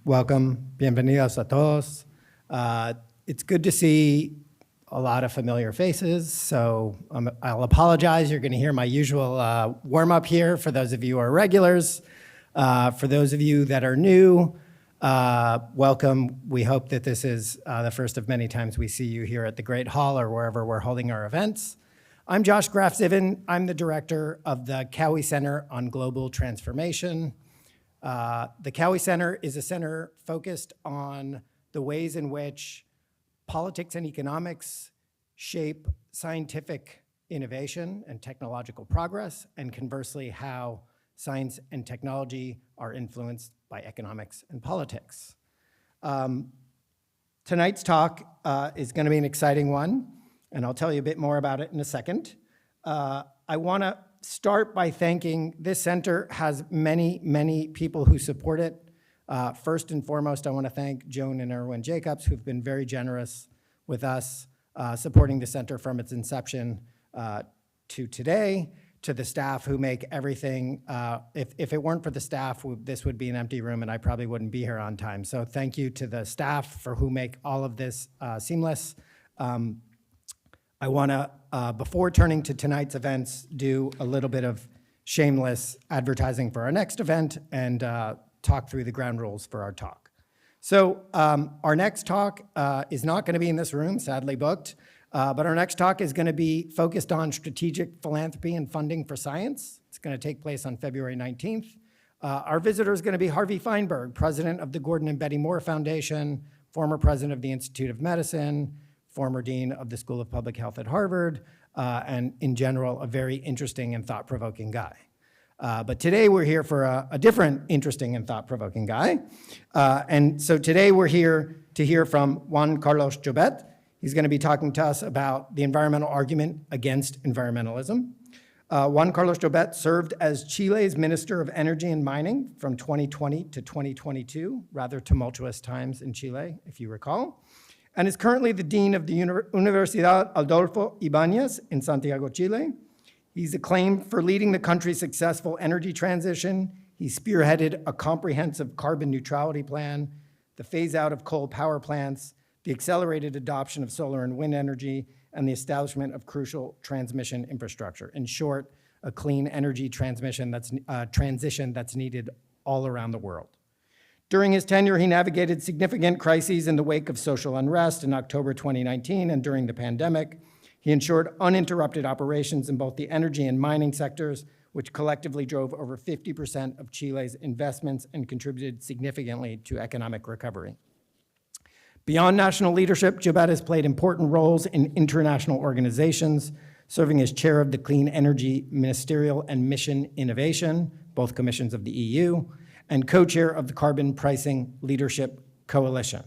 welcome. Bienvenidos a todos. It's good to see a lot of familiar faces, so I'll apologize. You're going to hear my usual warm-up here for those of you who are regulars. For those of you that are new, welcome. We hope that this is the first of many times we see you here at the Great Hall or wherever we're holding our events. I'm Josh Graf-Ziven. I'm the director of the Cowie Center on Global Transformation. The Cowie Center is a center focused on the ways in which politics and economics shape scientific innovation and technological progress, and conversely, how science and technology are influenced by economics and politics. Tonight's talk is going to be an exciting one, and I'll tell you a bit more about it in a second. I want to start by thanking this center has many, many people who support it. First and foremost, I want to thank Joan and Erwin Jacobs, who've been very generous with us, supporting the center from its inception to today, to the staff who make everything. If it weren't for the staff, this would be an empty room and I probably wouldn't be here on time. So thank you to the staff for who make all of this seamless. I want to, before turning to tonight's events, do a little bit of shameless advertising for our next event and talk through the ground rules for our talk. So our next talk is not going to be in this room, sadly booked, but our next talk is going to be focused on strategic philanthropy and funding for science. It's going to take place on February 19th. Our visitor is going to be Harvey Feinberg, president of the Gordon and Betty Moore Foundation, former president of the Institute of Medicine, former dean of the School of Public Health at Harvard, and in general, a very interesting and thought-provoking guy. But today we're here for a different interesting and thought-provoking guy. And so today we're here to hear from Juan Carlos Jobet. He's going to be talking to us about the environmental argument against environmentalism. Juan Carlos Jobet served as Chile's Minister of Energy and Mining from 2020 to 2022, rather tumultuous times in Chile, if you recall, and is currently the Dean of the Universidad Adolfo Ibáñez in Santiago, Chile. He's acclaimed for leading the country's successful energy transition. He spearheaded a comprehensive carbon neutrality plan, the phase out of coal power plants, the accelerated adoption of solar and wind energy, and the establishment of crucial transmission infrastructure. In short, a clean energy transition that's needed all around the world. During his tenure, he navigated significant crises in the wake of social unrest in October 2019 and during the pandemic. He ensured uninterrupted operations in both the energy and mining sectors, which collectively drove over 50% of Chile's investments and contributed significantly to economic recovery. Beyond national leadership, Jobet has played important roles in international organizations, serving as chair of the Clean Energy Ministerial and Mission Innovation, both commissions of the EU, and co-chair of the Carbon Pricing Leadership Coalition.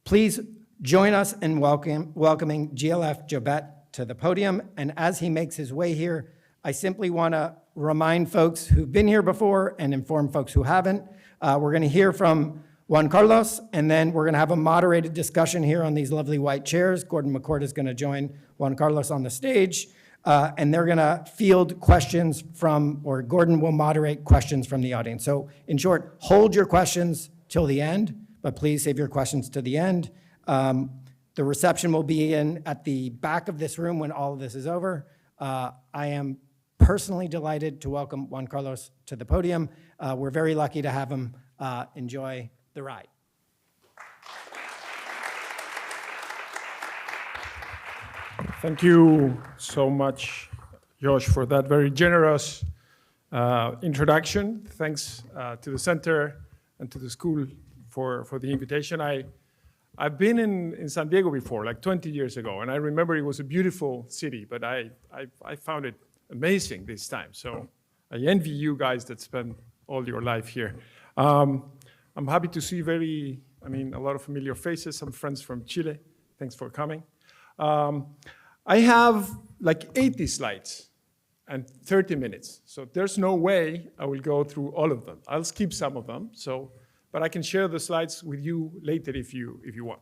Please join us in welcoming GLF Jobet to the podium. And as he makes his way here, I simply want to remind folks who've been here before and inform folks who haven't. We're going to hear from Juan Carlos, and then we're going to have a moderated discussion here on these lovely white chairs. Gordon McCord is going to join Juan Carlos on the stage. And they're going to field questions from, or Gordon will moderate questions from the audience. So in short, hold your questions till the end, but please save your questions to the end. The reception will be at the back of this room when all of this is over. I am personally delighted to welcome Juan Carlos to the podium. We're very lucky to have him. Enjoy the ride. Thank you so much, Josh, for that very generous introduction. Thanks to the center and to the school for the invitation. I've been in San Diego before, like 20 years ago, and I remember it was a beautiful city, but I found it amazing this time. So I envy you guys that spend all your life here. I'm happy to see a lot of familiar faces, some friends from Chile. Thanks for coming. I have like 80 slides and 30 minutes. So there's no way I will go through all of them. I'll skip some of them, but I can share the slides with you later if you want.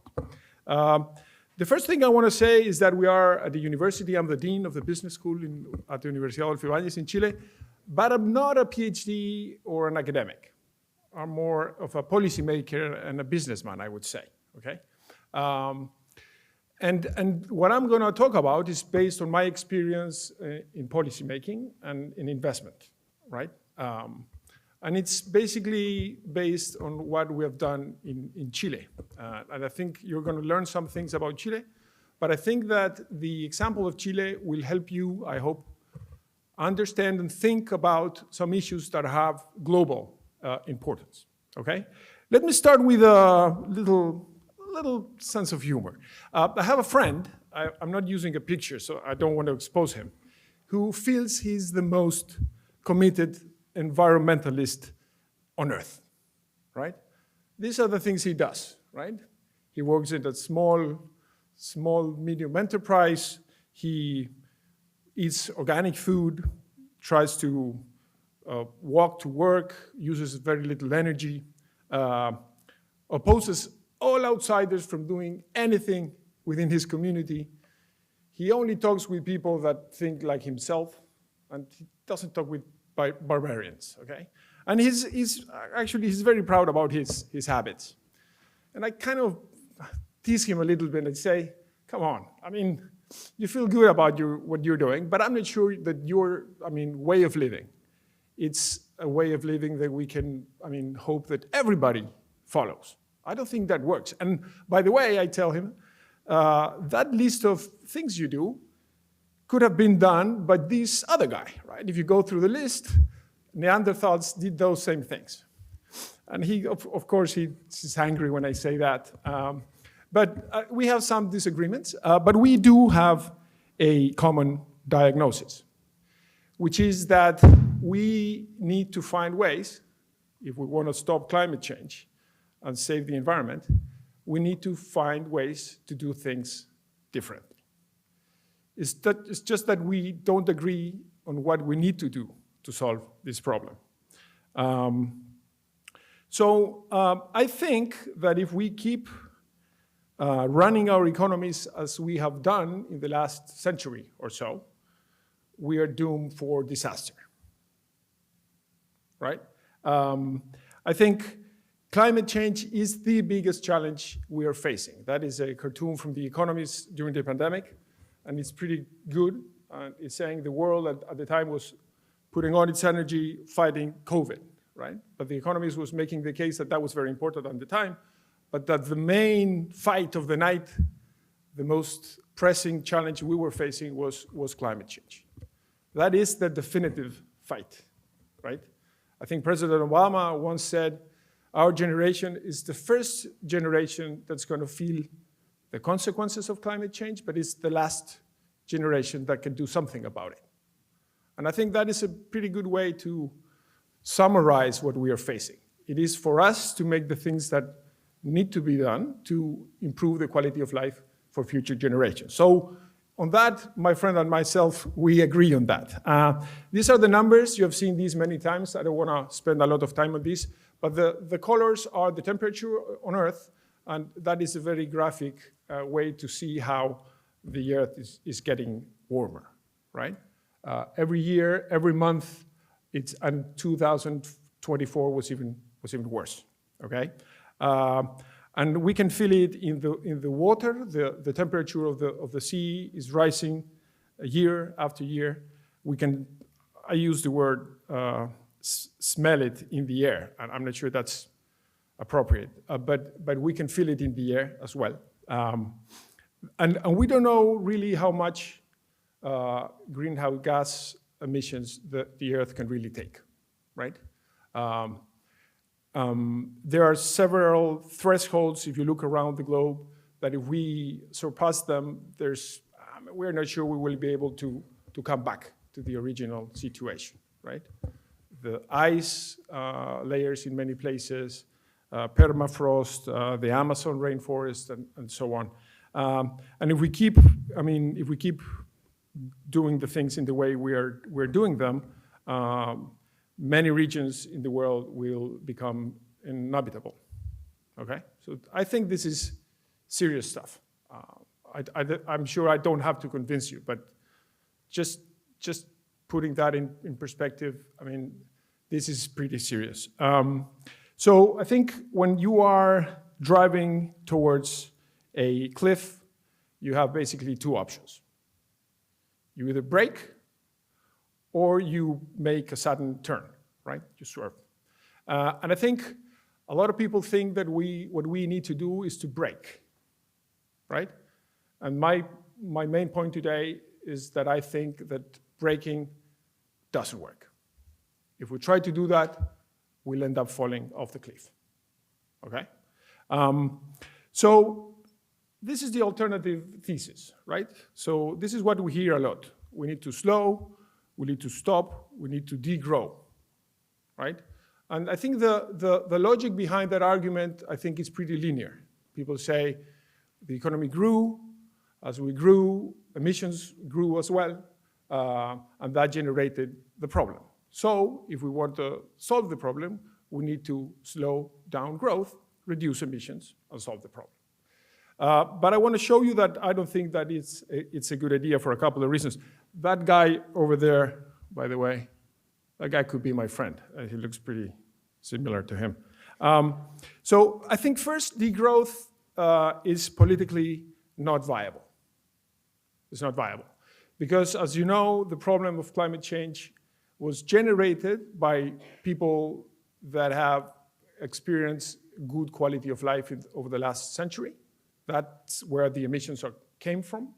The first thing I want to say is that we are at the university. I'm the dean of the business school at the Universidad Adolfo Ibáñez in Chile, but I'm not a PhD or an academic. are more of a policymaker and a businessman, I would say, okay? And what I'm gonna talk about is based on my experience in policymaking and in investment, right? And it's basically based on what we have done in Chile. And I think you're gonna learn some things about Chile, but I think that the example of Chile will help you, I hope, understand and think about some issues that have global importance, okay? Let me start with a little sense of humor. I have a friend, I'm not using a picture, so I don't want to expose him, who feels he's the most committed environmentalist on earth, right? These are the things he does, right? He works in a small, medium enterprise. He eats organic food, tries to walk to work, uses very little energy, opposes all outsiders from doing anything within his community. He only talks with people that think like himself, and he doesn't talk with barbarians, okay? And he's very proud about his habits. And I kind of tease him a little bit and say, come on, I mean, you feel good about what you're doing, but I'm not sure that your, way of living, it's a way of living that we can, hope that everybody follows. I don't think that works. And by the way, I tell him, that list of things you do could have been done by this other guy, right? If you go through the list, Neanderthals did those same things. And he, of course, he's angry when I say that. But we have some disagreements, but we do have a common diagnosis, which is that we need to find ways, if we want to stop climate change and save the environment, we need to find ways to do things differently. It's just that we don't agree on what we need to do to solve this problem. I think that if we keep running our economies as we have done in the last century or so, we are doomed for disaster, right? I think climate change is the biggest challenge we are facing. That is a cartoon from The Economist during the pandemic, and it's pretty good. It's saying the world at the time was putting all its energy fighting COVID, right? But The Economist was making the case that that was very important at the time, but that the main fight of the night, the most pressing challenge we were facing was climate change. That is the definitive fight, right? I think President Obama once said, our generation is the first generation that's going to feel the consequences of climate change, but it's the last generation that can do something about it. And I think that is a pretty good way to summarize what we are facing. It is for us to make the things that need to be done to improve the quality of life for future generations. So on that, my friend and myself, we agree on that. These are the numbers. You have seen these many times. I don't want to spend a lot of time on this, but the colors are the temperature on Earth, and that is a very graphic way to see how the Earth is getting warmer, right? Every year, every month, and 2024 was even worse, okay? And we can feel it in the water. The temperature of the sea is rising year after year. I use the word smell it in the air, and I'm not sure that's appropriate, but we can feel it in the air as well. And we don't know really how much greenhouse gas emissions the Earth can really take, right? There are several thresholds, if you look around the globe, that if we surpass them, we're not sure we will be able to come back to the original situation, right? The ice layers in many places, permafrost, the Amazon rainforest, and so on. And if we keep doing the things in the way we're doing them, many regions in the world will become inhabitable, okay? So I think this is serious stuff. I'm sure I don't have to convince you, but just putting that in perspective, this is pretty serious. So I think when you are driving towards a cliff, you have basically two options. You either brake or you make a sudden turn, right? You swerve. And I think a lot of people think that what we need to do is to brake, right? And my main point today is that I think that braking doesn't work. If we try to do that, we'll end up falling off the cliff, okay? So this is the alternative thesis, right? So this is what we hear a lot. We need to slow, we need to stop, we need to degrow, right? And I think the logic behind that argument, I think, is pretty linear. People say the economy grew. As we grew, emissions grew as well, and that generated the problem. So if we want to solve the problem, we need to slow down growth, reduce emissions, and solve the problem. But I want to show you that I don't think that it's a good idea for a couple of reasons. That guy over there, by the way, that guy could be my friend. He looks pretty similar to him. So I think first, degrowth is politically not viable. It's not viable. Because as you know, the problem of climate change was generated by people that have experienced good quality of life over the last century. That's where the emissions came from.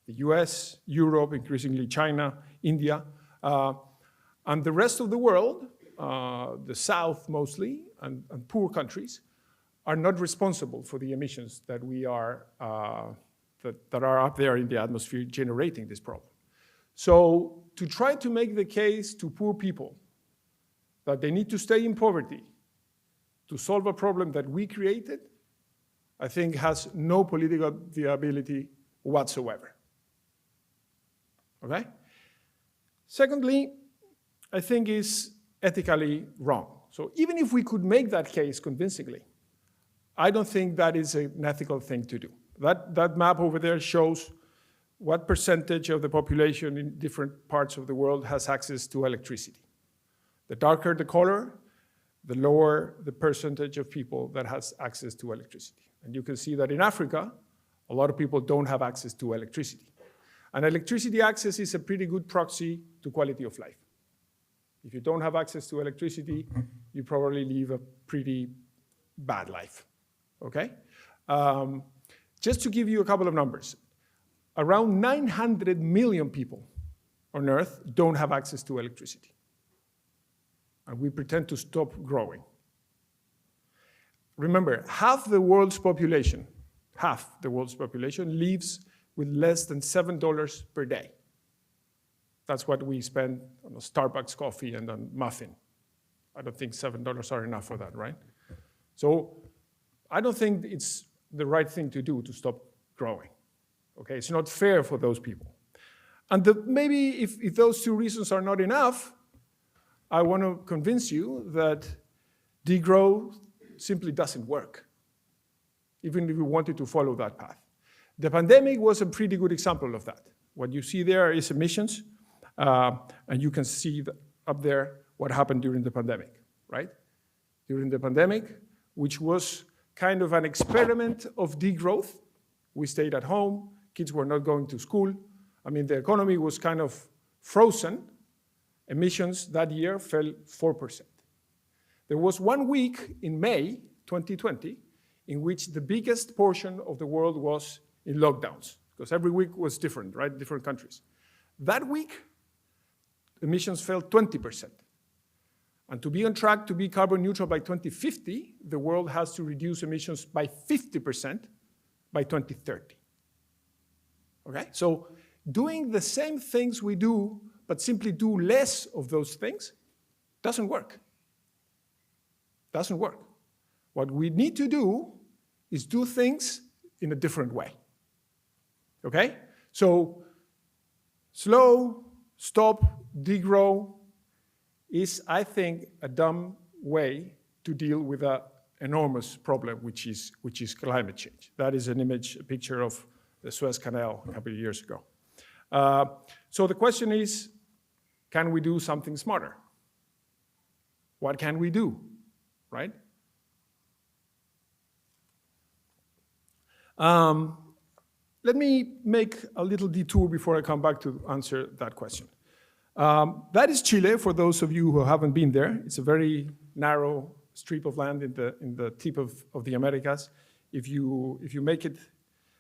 The US, Europe, increasingly China, India, and the rest of the world, the South mostly, and poor countries, are not responsible for the emissions that we are, that are up there in the atmosphere generating this problem. So to try to make the case to poor people that they need to stay in poverty to solve a problem that we created, I think has no political viability whatsoever, okay? Secondly, I think is ethically wrong. So even if we could make that case convincingly, I don't think that is an ethical thing to do. That map over there shows what percentage of the population in different parts of the world has access to electricity. The darker the color, the lower the percentage of people that has access to electricity. And you can see that in Africa, a lot of people don't have access to electricity. And electricity access is a pretty good proxy to quality of life. If you don't have access to electricity, you probably live a pretty bad life, okay? Just to give you a couple of numbers, around 900 million people on Earth don't have access to electricity. And we pretend to stop growing. Remember, half the world's population lives with less than $7 per day. That's what we spend on a Starbucks coffee and a muffin. I don't think $7 are enough for that, right? So I don't think it's the right thing to do to stop growing. Okay, it's not fair for those people. And maybe if those two reasons are not enough, I want to convince you that degrowth simply doesn't work, even if we wanted to follow that path. The pandemic was a pretty good example of that. What you see there is emissions, and you can see up there what happened during the pandemic, right? During the pandemic, which was kind of an experiment of degrowth. We stayed at home, kids were not going to school. I mean, the economy was kind of frozen. Emissions that year fell 4%. There was 1 week in May 2020 in which the biggest portion of the world was in lockdowns, because every week was different, right? Different countries. That week, emissions fell 20%. And to be on track to be carbon neutral by 2050, the world has to reduce emissions by 50% by 2030. Okay? So doing the same things we do, but simply do less of those things, doesn't work. Doesn't work. What we need to do is do things in a different way. Okay? So slow, stop, degrow is, I think, a dumb way to deal with an enormous problem, which is climate change. That is an image, a picture of the Suez Canal a couple of years ago. So the question is, can we do something smarter? What can we do, right? Let me make a little detour before I come back to answer that question. That is Chile, for those of you who haven't been there. It's a very narrow strip of land in the tip of the Americas. If you make it,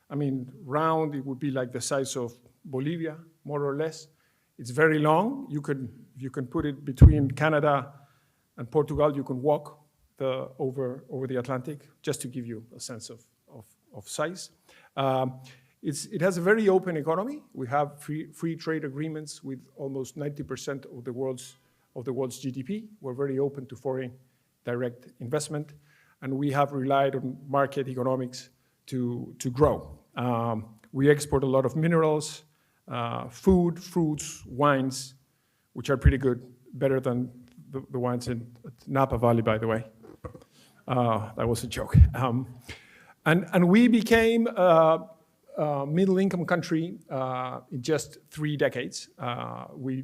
I mean, round, it would be like the size of Bolivia, more or less. It's very long. You can put it between Canada and Portugal. You can walk over the Atlantic, just to give you a sense of size. It has a very open economy. We have free trade agreements with almost 90% of the world's GDP. We're very open to foreign direct investment, and we have relied on market economics to grow. We export a lot of minerals, food, fruits, wines, which are pretty good, better than the wines in Napa Valley, by the way. That was a joke. And we became a middle-income country in just 3 decades. We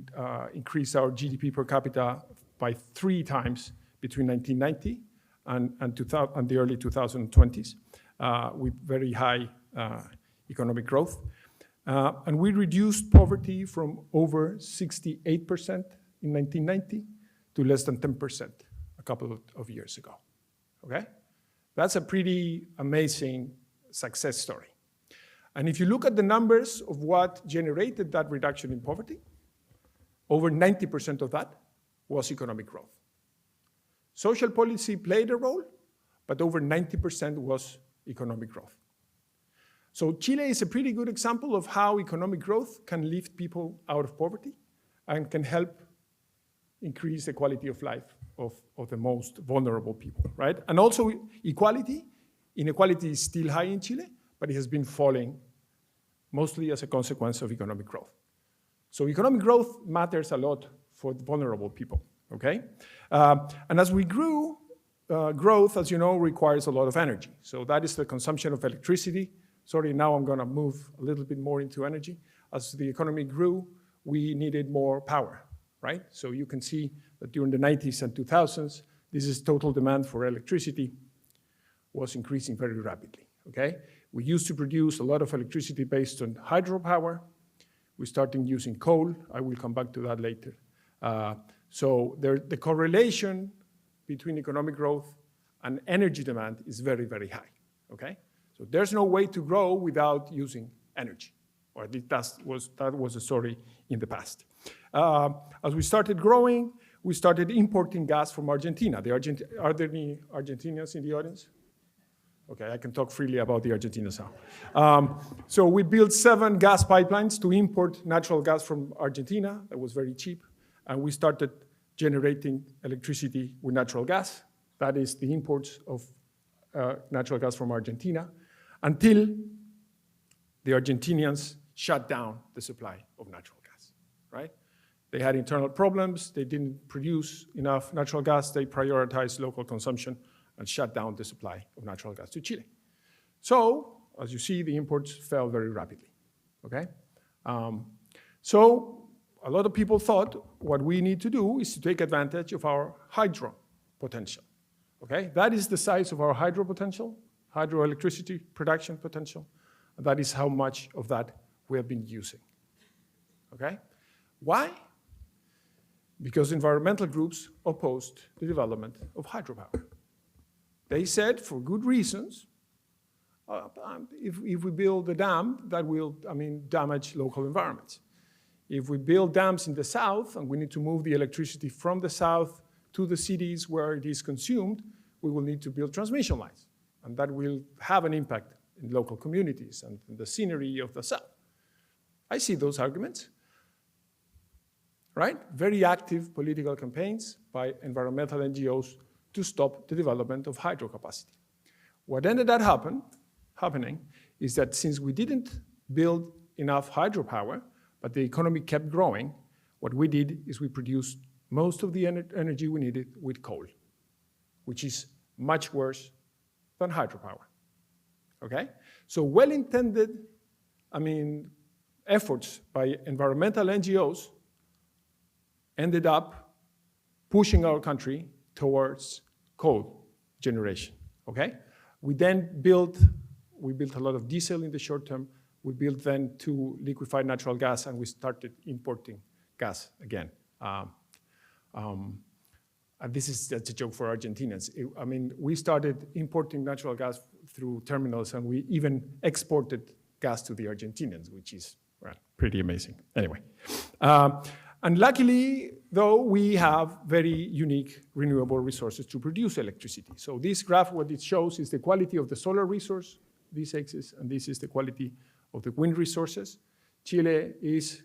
increased our GDP per capita by 3 times between 1990 and the early 2020s, with very high economic growth. And we reduced poverty from over 68% in 1990 to less than 10% a couple of years ago, okay? That's a pretty amazing success story. And if you look at the numbers of what generated that reduction in poverty, over 90% of that was economic growth. Social policy played a role, but over 90% was economic growth. So Chile is a pretty good example of how economic growth can lift people out of poverty and can help increase the quality of life of the most vulnerable people, right? And also equality. Inequality is still high in Chile, but it has been falling mostly as a consequence of economic growth. So economic growth matters a lot for the vulnerable people, okay? And as we grew, growth, as you know, requires a lot of energy. So that is the consumption of electricity. Sorry, now I'm gonna move a little bit more into energy. As the economy grew, we needed more power, right? So you can see that during the 90s and 2000s, this is total demand for electricity was increasing very rapidly, okay? We used to produce a lot of electricity based on hydropower. We started using coal. I will come back to that later. So the correlation between economic growth and energy demand is very, very high, okay? So there's no way to grow without using energy, or at least that was the story in the past. As we started growing, we started importing gas from Argentina. Are there any Argentinians in the audience? Okay, I can talk freely about the Argentinians now. So we built 7 gas pipelines to import natural gas from Argentina. That was very cheap. And we started generating electricity with natural gas. That is the imports of natural gas from Argentina, until the Argentinians shut down the supply of natural gas, right? They had internal problems. They didn't produce enough natural gas. They prioritized local consumption and shut down the supply of natural gas to Chile. So, as you see, the imports fell very rapidly, okay? So a lot of people thought what we need to do is to take advantage of our hydro potential, okay? That is the size of our hydro potential, hydroelectricity production potential, and that is how much of that we have been using, okay? Why? Because environmental groups opposed the development of hydropower. They said, for good reasons, if we build a dam, that will, damage local environments. If we build dams in the south and we need to move the electricity from the south to the cities where it is consumed, we will need to build transmission lines. And that will have an impact in local communities and the scenery of the south. I see those arguments, right? Very active political campaigns by environmental NGOs to stop the development of hydro capacity. What ended up happening is that since we didn't build enough hydropower, but the economy kept growing, what we did is we produced most of the energy we needed with coal, which is much worse than hydropower, okay? So well-intended, efforts by environmental NGOs ended up pushing our country towards coal generation, okay? We then built We built a lot of diesel in the short term. We built then 2 liquefied natural gas, and we started importing gas again. And this is just a joke for Argentinians. I mean, we started importing natural gas through terminals, and we even exported gas to the Argentinians, which is, well, pretty amazing. Anyway, and luckily, though, we have very unique renewable resources to produce electricity. So this graph, what it shows is the quality of the solar resource, this axis, and this is the quality of the wind resources. Chile is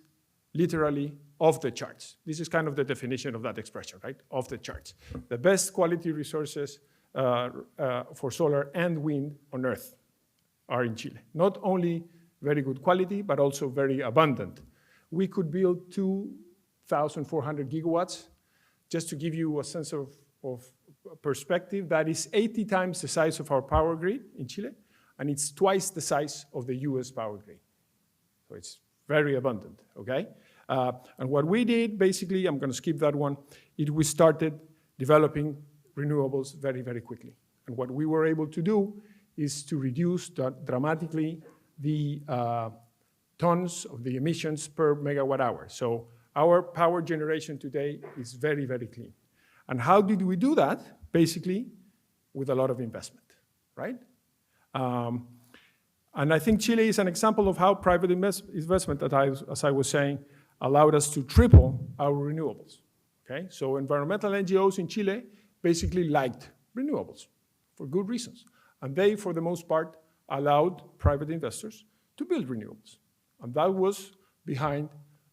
literally off the charts. This is kind of the definition of that expression, right? Off the charts. The best quality resources for solar and wind on Earth are in Chile. Not only very good quality, but also very abundant. We could build 2,400 gigawatts. Just to give you a sense of perspective, that is 80 times the size of our power grid in Chile, and it's twice the size of the US power grid. So it's very abundant, okay? And what we did, basically, I'm gonna skip that one, we started developing renewables very, very quickly. And what we were able to do is to reduce dramatically the tons of the emissions per megawatt hour. So our power generation today is very, very clean. And how did we do that? Basically, with a lot of investment, right? And I think Chile is an example of how private investment, as I was saying, allowed us to triple our renewables, okay? So environmental NGOs in Chile basically liked renewables for good reasons. And they, for the most part, allowed private investors to build renewables. And that was behind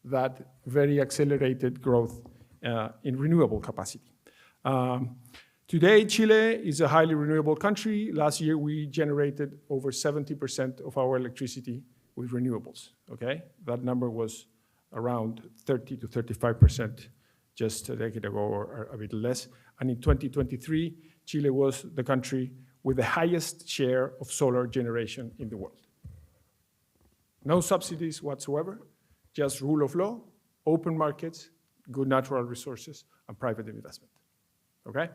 that very accelerated growth in renewable capacity. Today, Chile is a highly renewable country. Last year, we generated over 70% of our electricity with renewables, okay? That number was around 30 to 35% just a decade ago or a bit less. And in 2023, Chile was the country with the highest share of solar generation in the world. No subsidies whatsoever, just rule of law, open markets, good natural resources, and private investment, okay?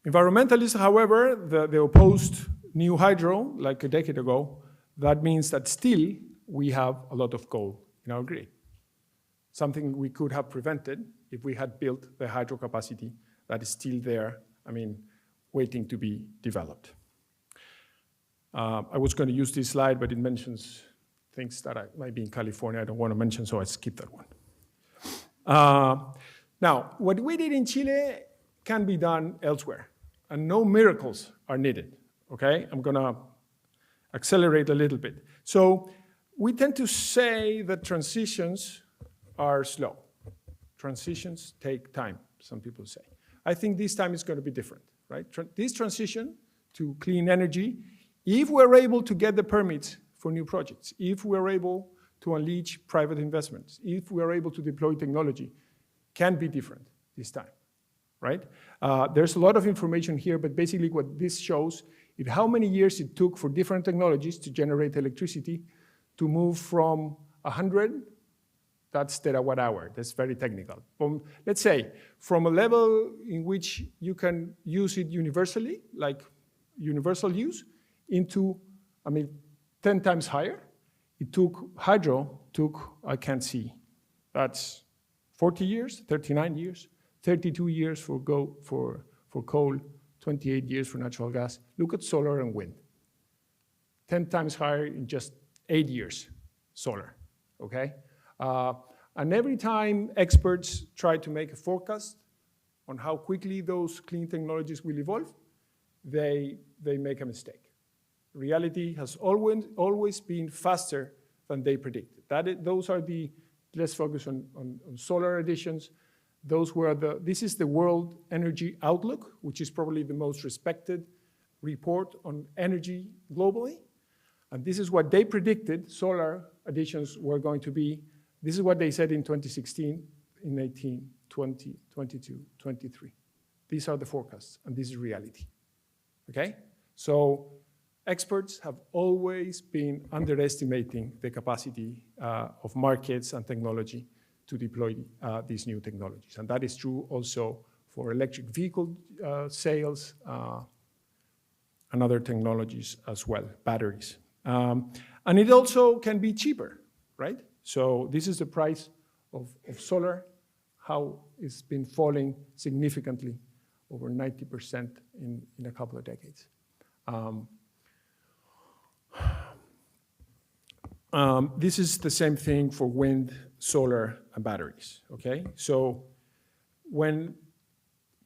Environmentalists, however, they opposed new hydro like a decade ago. That means that still we have a lot of coal in our grid, something we could have prevented if we had built the hydro capacity that is still there, I mean, waiting to be developed. I was going to use this slide, but it mentions things that might be in California I don't want to mention, so I skipped that one. Now, what we did in Chile can be done elsewhere, and no miracles are needed, okay? I'm going to accelerate a little bit. So we tend to say that transitions are slow. Transitions take time, some people say. I think this time is going to be different, right? This transition to clean energy, if we're able to get the permits for new projects, if we're able to unleash private investments, if we're able to deploy technology, can be different this time, right? There's a lot of information here, but basically what this shows is how many years it took for different technologies to generate electricity to move from 100, that's terawatt hour, that's very technical. Let's say, from a level in which you can use it universally, like universal use, into, 10 times higher. Hydro took, I can't see, that's 40 years, 39 years, 32 years for coal, 28 years for natural gas. Look at solar and wind. 10 times higher in just 8 years, solar, okay? And every time experts try to make a forecast on how quickly those clean technologies will evolve, they make a mistake. Reality has always been faster than they predicted. Those are let's focus on solar additions. This is the World Energy Outlook, which is probably the most respected report on energy globally. And this is what they predicted solar additions were going to be. This is what they said in 2016, in 18, 20, 22, 23. These are the forecasts, and this is reality, okay? So experts have always been underestimating the capacity of markets and technology to deploy these new technologies. And that is true also for electric vehicle sales and other technologies as well, batteries. And it also can be cheaper, right? So this is the price of solar, how it's been falling significantly, over 90% in a couple of decades. This is the same thing for wind, solar, and batteries, okay? So when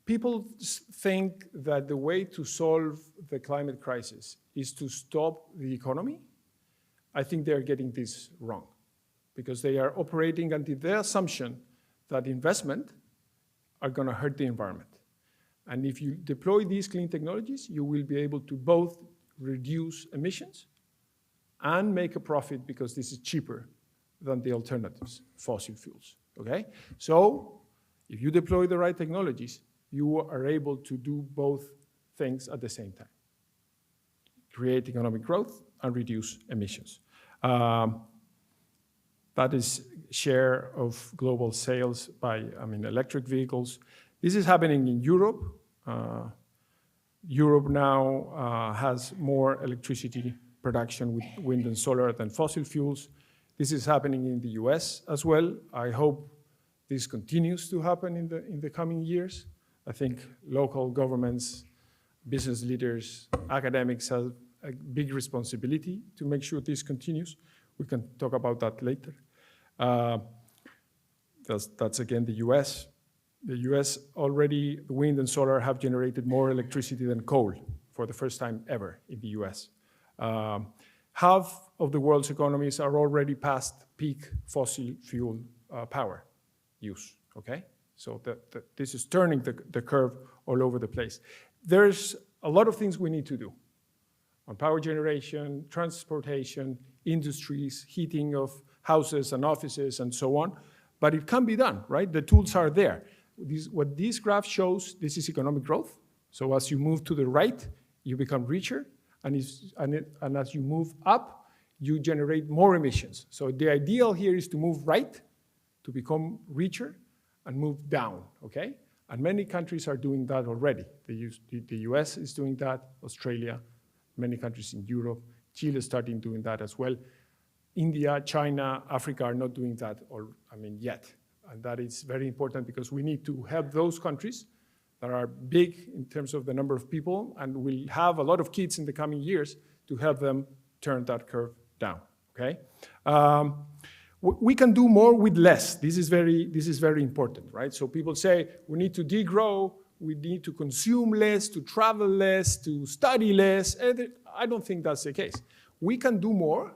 people think that the way to solve the climate crisis is to stop the economy, I think they're getting this wrong, because they are operating under the assumption that investment are gonna hurt the environment. And if you deploy these clean technologies, you will be able to both reduce emissions and make a profit, because this is cheaper than the alternatives, fossil fuels, okay? So if you deploy the right technologies, you are able to do both things at the same time. Create economic growth and reduce emissions. That is share of global sales by, electric vehicles. This is happening in Europe. Europe now has more electricity production with wind and solar than fossil fuels. This is happening in the US as well. I hope this continues to happen in the coming years. I think local governments, business leaders, academics have a big responsibility to make sure this continues. We can talk about that later. That's again the US. The US already, wind and solar have generated more electricity than coal for the first time ever in the US. Half of the world's economies are already past peak fossil fuel power use, okay? So this is turning the curve all over the place. There's a lot of things we need to do on power generation, transportation, industries, heating of houses and offices and so on, but it can be done, right? The tools are there. What this graph shows, this is economic growth. So as you move to the right, you become richer, and as you move up, you generate more emissions. So the ideal here is to move right, to become richer, and move down, okay? And many countries are doing that already. The US is doing that, Australia, many countries in Europe, Chile is starting doing that as well. India, China, Africa are not doing that yet. And that is very important, because we need to help those countries that are big in terms of the number of people and will have a lot of kids in the coming years to help them turn that curve down, okay? We can do more with less. This is very important, right? So people say we need to degrow, we need to consume less, to travel less, to study less. I don't think that's the case. We can do more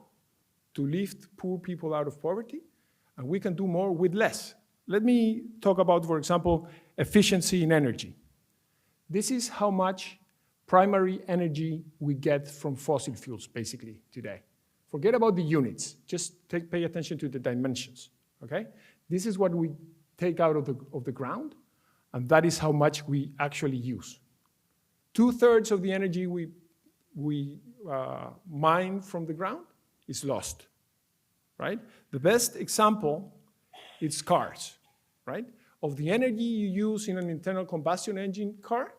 to lift poor people out of poverty, and we can do more with less. Let me talk about, for example, efficiency in energy. This is how much primary energy we get from fossil fuels, basically, today. Forget about the units, just pay attention to the dimensions, okay? This is what we take out of the ground, and that is how much we actually use. 2/3 of the energy we mine from the ground is lost, right? The best example is cars, right? Of the energy you use in an internal combustion engine car,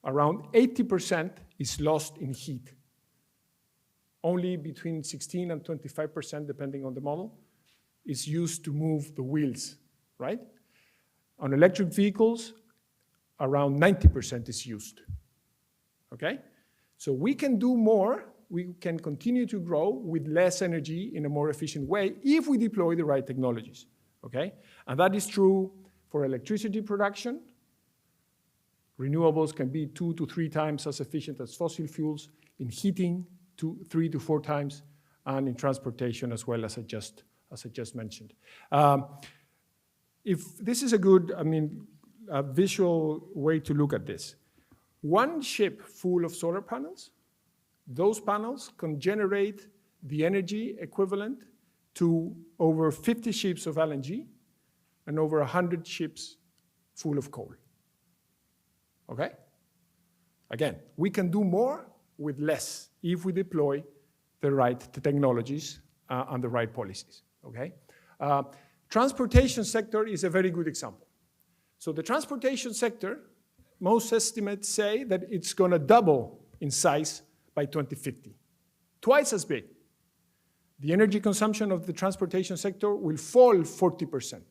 around 80% is lost in heat. Only between 16 and 25%, depending on the model, is used to move the wheels, right? On electric vehicles, around 90% is used, okay? So we can do more, we can continue to grow with less energy in a more efficient way if we deploy the right technologies, okay? And that is true for electricity production. Renewables can be 2 to 3 times as efficient as fossil fuels. In heating, 3 to 4 times, and in transportation as well, as I just mentioned. If this is a good, a visual way to look at this. One ship full of solar panels, those panels can generate the energy equivalent to over 50 ships of LNG and over 100 ships full of coal, okay? Again, we can do more with less if we deploy the right technologies and the right policies, okay? Transportation sector is a very good example. So the transportation sector, most estimates say that it's going to double in size by 2050, twice as big. The energy consumption of the transportation sector will fall 40%.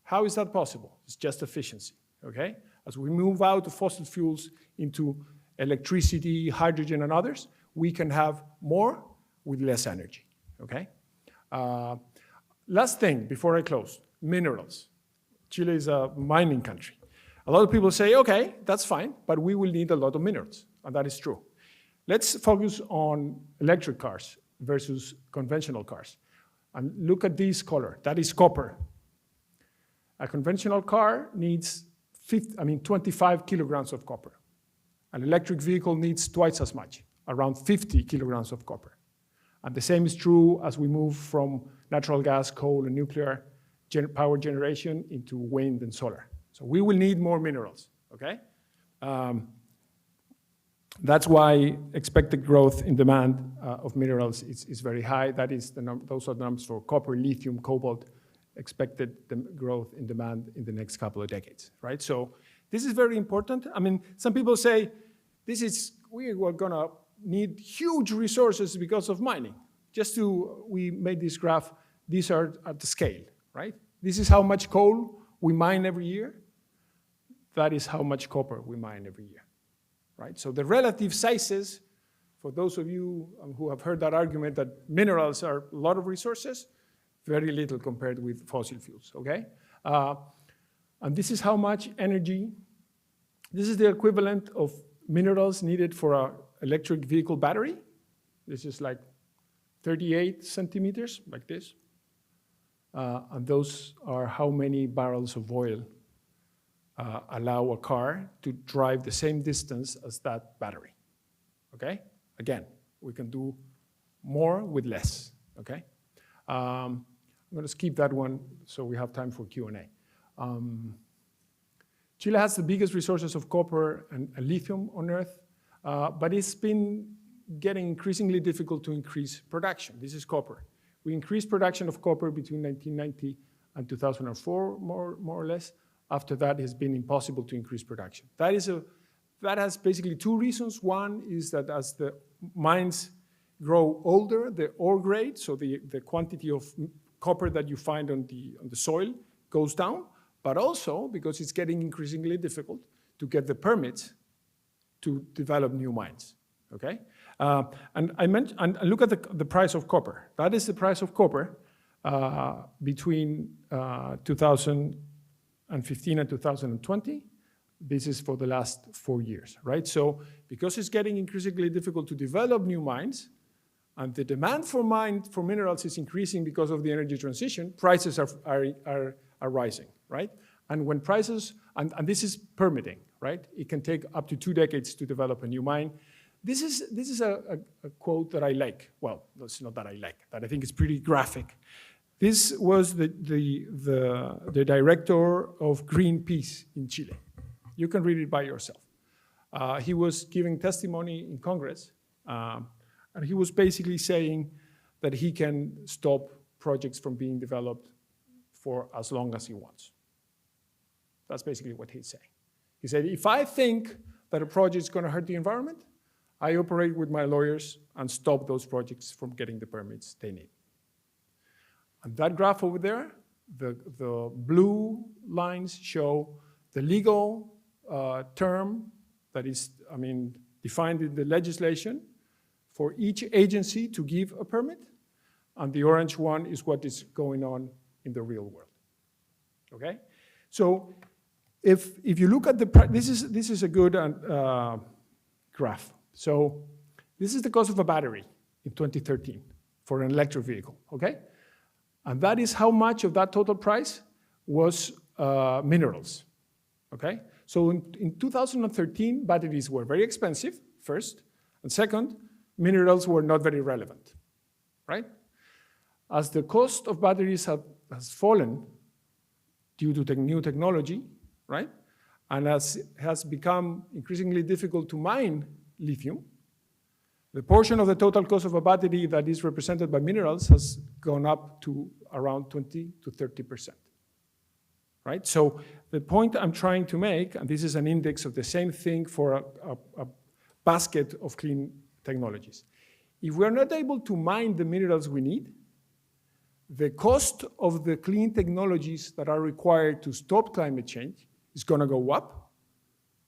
How is that possible? It's just efficiency, okay? As we move out of fossil fuels into electricity, hydrogen, and others, we can have more with less energy, okay? Last thing before I close, minerals. Chile is a mining country. A lot of people say, okay, that's fine, but we will need a lot of minerals, and that is true. Let's focus on electric cars versus conventional cars. And look at this color, that is copper. A conventional car needs 25 kilograms of copper. An electric vehicle needs twice as much, around 50 kilograms of copper. And the same is true as we move from natural gas, coal, and nuclear power generation into wind and solar. So we will need more minerals, okay? That's why expected growth in demand of minerals is very high. That is those are the numbers for copper, lithium, cobalt, expected growth in demand in the next couple of decades, right? So this is very important. I mean, some people say we are gonna need huge resources because of mining. We made this graph, these are at the scale, right? This is how much coal we mine every year. That is how much copper we mine every year, right? So the relative sizes, for those of you who have heard that argument that minerals are a lot of resources, very little compared with fossil fuels, okay? And this is how much energy, this is the equivalent of minerals needed for an electric vehicle battery. This is like 38 centimeters, like this. And those are how many barrels of oil allow a car to drive the same distance as that battery, okay? Again, we can do more with less, okay? I'm gonna skip that one so we have time for Q&A. Chile has the biggest resources of copper and lithium on Earth, but it's been getting increasingly difficult to increase production. This is copper. We increased production of copper between 1990 and 2004, more or less. After that, it's been impossible to increase production. That has basically two reasons. One is that as the mines grow older, the ore grade, so the quantity of copper that you find on the soil goes down, but also because it's getting increasingly difficult to get the permits to develop new mines, okay? And look at the price of copper. That is the price of copper between 2015 and 2020. This is for the last 4 years, right? So because it's getting increasingly difficult to develop new mines, and the demand for minerals is increasing because of the energy transition, prices are rising, right? And when prices, and this is permitting, right? It can take up to 2 decades to develop a new mine. This is a quote that I like. Well, it's not that I like, that I think is pretty graphic. This was the director of Greenpeace in Chile. You can read it by yourself. He was giving testimony in Congress, and he was basically saying that he can stop projects from being developed for as long as he wants. That's basically what he's saying. He said, if I think that a project is going to hurt the environment, I operate with my lawyers and stop those projects from getting the permits they need. And that graph over there, the blue lines show the legal term that is, defined in the legislation for each agency to give a permit, and the orange one is what is going on in the real world, okay? So if you look at this is a good graph. So this is the cost of a battery in 2013 for an electric vehicle, okay? And that is how much of that total price was minerals, okay? So in 2013, batteries were very expensive, first, and second, minerals were not very relevant, right? As the cost of batteries has fallen due to the new technology, right? And as it has become increasingly difficult to mine lithium, the portion of the total cost of a battery that is represented by minerals has gone up to around 20 to 30%, right? So the point I'm trying to make, and this is an index of the same thing for a basket of clean technologies. If we're not able to mine the minerals we need, the cost of the clean technologies that are required to stop climate change is going to go up,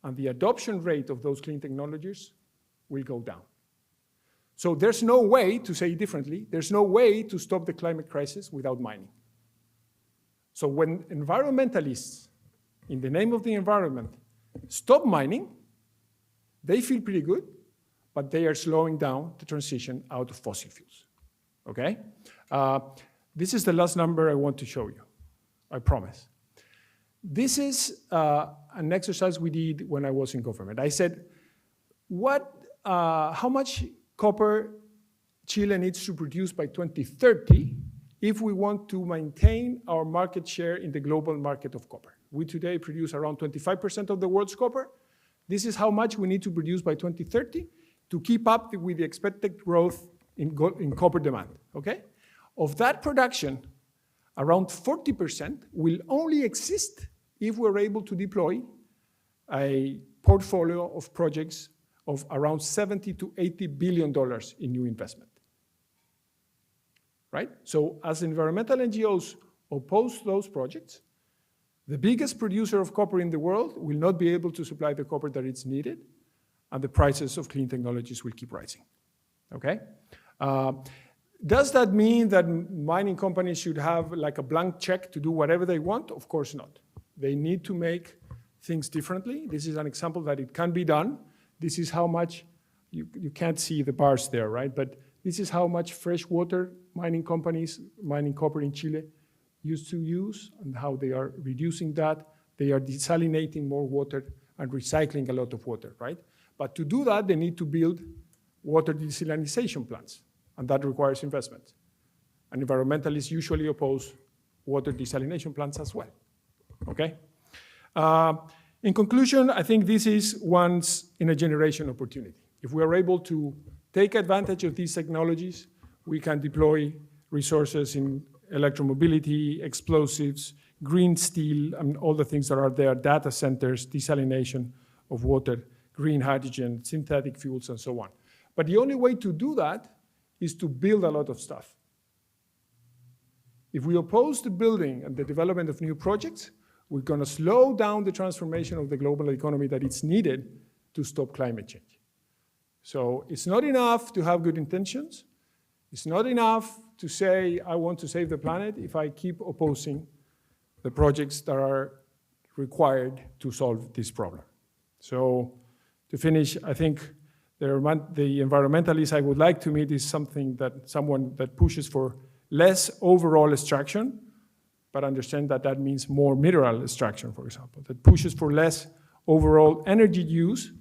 and the adoption rate of those clean technologies will go down. So there's no way, to say it differently, there's no way to stop the climate crisis without mining. So when environmentalists, in the name of the environment, stop mining, they feel pretty good, but they are slowing down the transition out of fossil fuels, okay? This is the last number I want to show you, I promise. This is an exercise we did when I was in government. I said, how much copper Chile needs to produce by 2030 if we want to maintain our market share in the global market of copper. We today produce around 25% of the world's copper. This is how much we need to produce by 2030 to keep up with the expected growth in copper demand, okay? Of that production, around 40% will only exist if we're able to deploy a portfolio of projects of around $70 to $80 billion in new investment, right? So as environmental NGOs oppose those projects, the biggest producer of copper in the world will not be able to supply the copper that is needed, and the prices of clean technologies will keep rising, okay? Does that mean that mining companies should have like a blank check to do whatever they want? Of course not. They need to make things differently. This is an example that it can be done. This is how much, you can't see the bars there, right? But this is how much fresh water mining companies, mining copper in Chile, used to use and how they are reducing that. They are desalinating more water and recycling a lot of water, right? But to do that, they need to build water desalination plants, and that requires investment. And environmentalists usually oppose water desalination plants as well, okay? In conclusion, I think this is once in a generation opportunity. If we are able to take advantage of these technologies, we can deploy resources in electromobility, explosives, green steel, and all the things that are there, data centers, desalination of water, green hydrogen, synthetic fuels, and so on. But the only way to do that is to build a lot of stuff. If we oppose the building and the development of new projects, we're going to slow down the transformation of the global economy that is needed to stop climate change. So it's not enough to have good intentions. It's not enough to say, I want to save the planet if I keep opposing the projects that are required to solve this problem. So to finish, I think the environmentalist I would like to meet is someone that pushes for less overall extraction, but understand that that means more mineral extraction, for example, that pushes for less overall energy use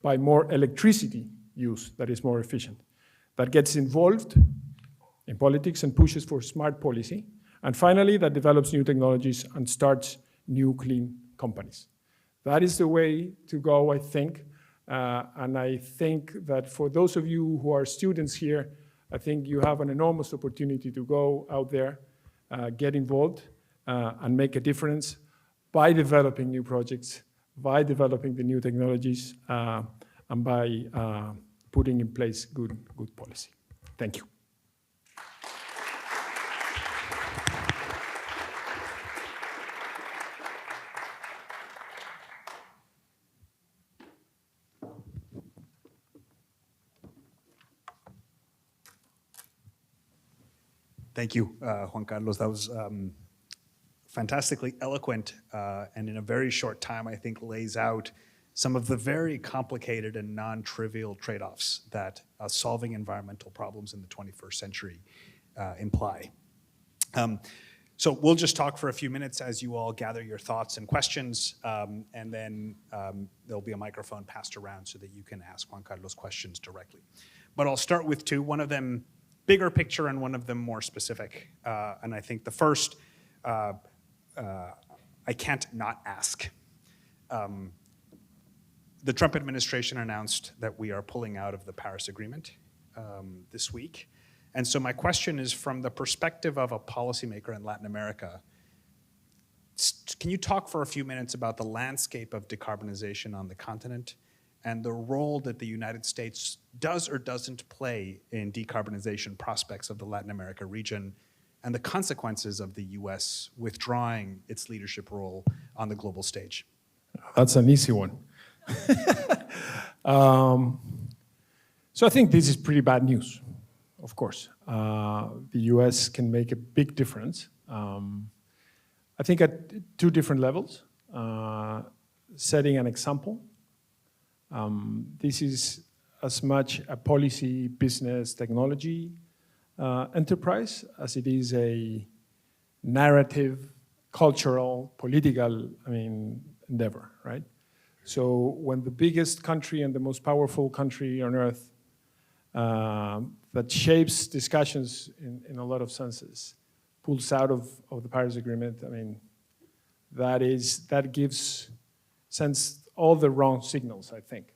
by more electricity use that is more efficient, that gets involved in politics and pushes for smart policy, and finally, that develops new technologies and starts new clean companies. That is the way to go, I think, and I think that for those of you who are students here, I think you have an enormous opportunity to go out there, get involved, and make a difference by developing new projects, by developing the new technologies, and by putting in place good policy. Thank you. Thank you, Juan Carlos. That was fantastically eloquent, and in a very short time, I think lays out some of the very complicated and non-trivial trade-offs that solving environmental problems in the 21st century imply. So we'll just talk for a few minutes as you all gather your thoughts and questions, and then there'll be a microphone passed around so that you can ask Juan Carlos questions directly. But I'll start with two, one of them bigger picture and one of them more specific. And I think the first, I can't not ask. The Trump administration announced that we are pulling out of the Paris Agreement this week. And so my question is, from the perspective of a policymaker in Latin America, Can you talk for a few minutes about the landscape of decarbonization on the continent and the role that the United States does or doesn't play in decarbonization prospects of the Latin America region and the consequences of the US withdrawing its leadership role on the global stage? That's an easy one. So I think this is pretty bad news, of course. The US can make a big difference. I think at two different levels, setting an example. This is as much a policy, business, technology enterprise as it is a narrative, cultural, political, endeavor, right? So when the biggest country and the most powerful country on earth that shapes discussions in a lot of senses pulls out of the Paris Agreement, sends all the wrong signals, I think,